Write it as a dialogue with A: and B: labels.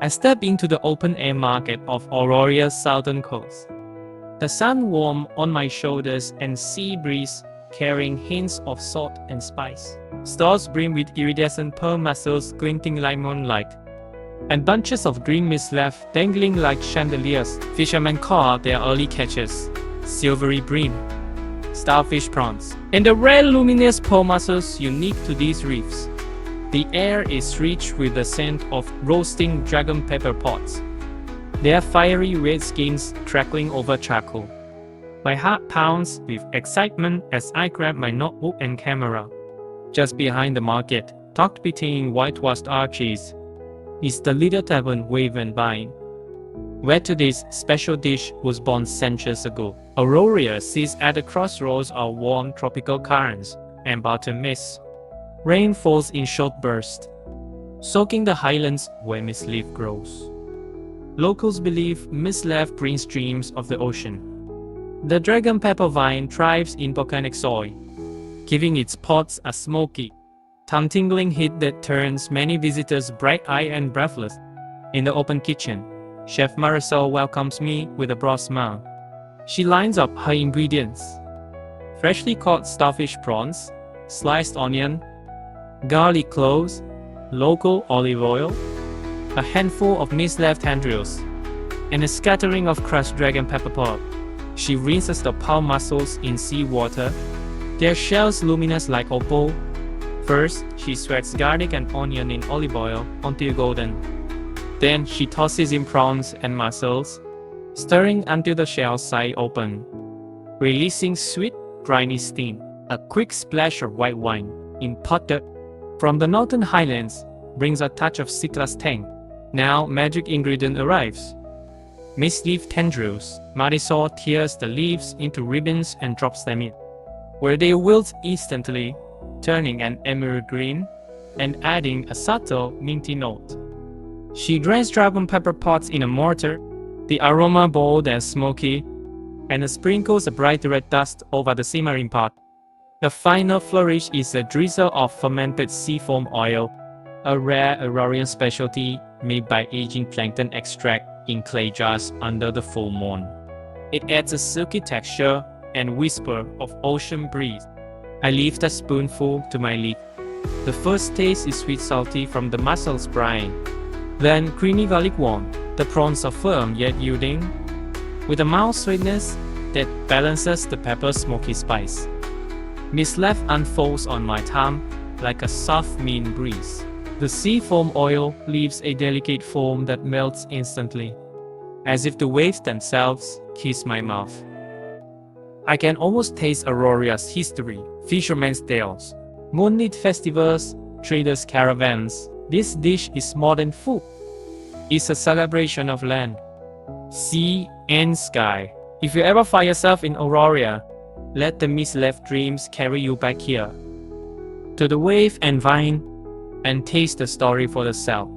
A: I step into the open-air market of Auroria's southern coast. The sun warm on my shoulders and sea breeze carrying hints of salt and spice. Stalls brim with iridescent pearl mussels glinting like moonlight, and bunches of green mistleaf dangling like chandeliers. Fishermen caught their early catches, silvery bream, starfish, prawns, and the rare luminous pearl mussels unique to these reefs. The air is rich with the scent of roasting dragon pepper pods, their fiery red skins crackling over charcoal. My heart pounds with excitement as I grab my notebook and camera. Just behind the market, tucked between whitewashed arches, is the little tavern Wave and Vine, where today's special dish was born centuries ago. Auroria sits at the crossroads of warm tropical currents and bottom mists. Rain falls in short bursts, soaking the highlands where mistleaf grows. Locals believe mistleaf brings dreams of the ocean. The dragon pepper vine thrives in volcanic soil, giving its pods a smoky, tongue-tingling heat that turns many visitors bright-eyed and breathless. In the open kitchen, Chef Marisol welcomes me with a broad smile. She lines up her ingredients: freshly caught starfish, prawns, sliced onion, garlic cloves, local olive oil, a handful of mistleaf tendrils, and a scattering of crushed dragon pepper pod. She rinses the pearl mussels in seawater, their shells luminous like opal. First, she sweats garlic and onion in olive oil until golden. Then she tosses in prawns and mussels, stirring until the shells sigh open, releasing sweet, briny steam. A quick splash of white wine, imported from the northern highlands, brings a touch of citrus tang. Now, magic ingredient arrives: mistleaf tendrils. Marisol tears the leaves into ribbons and drops them in, where they wilt instantly, turning an emerald green and adding a subtle minty note. She grinds dragon pepper pods in a mortar, the aroma bold and smoky, and sprinkles a bright red dust over the simmering pot. The final flourish is a drizzle of fermented sea foam oil, a rare Aurorian specialty made by aging plankton extract in clay jars under the full moon. It adds a silky texture and whisper of ocean breeze. I lift a spoonful to my lip. The first taste is sweet salty from the mussels brine, then creamy garlic warm. The prawns are firm yet yielding, with a mild sweetness that balances the pepper's smoky spice. Mistleaf unfolds on my tongue like a soft mint breeze. The sea foam oil leaves a delicate foam that melts instantly, as if the waves themselves kiss my mouth. I can almost taste Auroria's history: fishermen's tales, moonlit festivals, traders' caravans. This dish is more than food. It's a celebration of land, sea, and sky. If you ever find yourself in Auroria, let the mistleaf dreams carry you back here, to the Wave and Vine, and taste the story for yourself.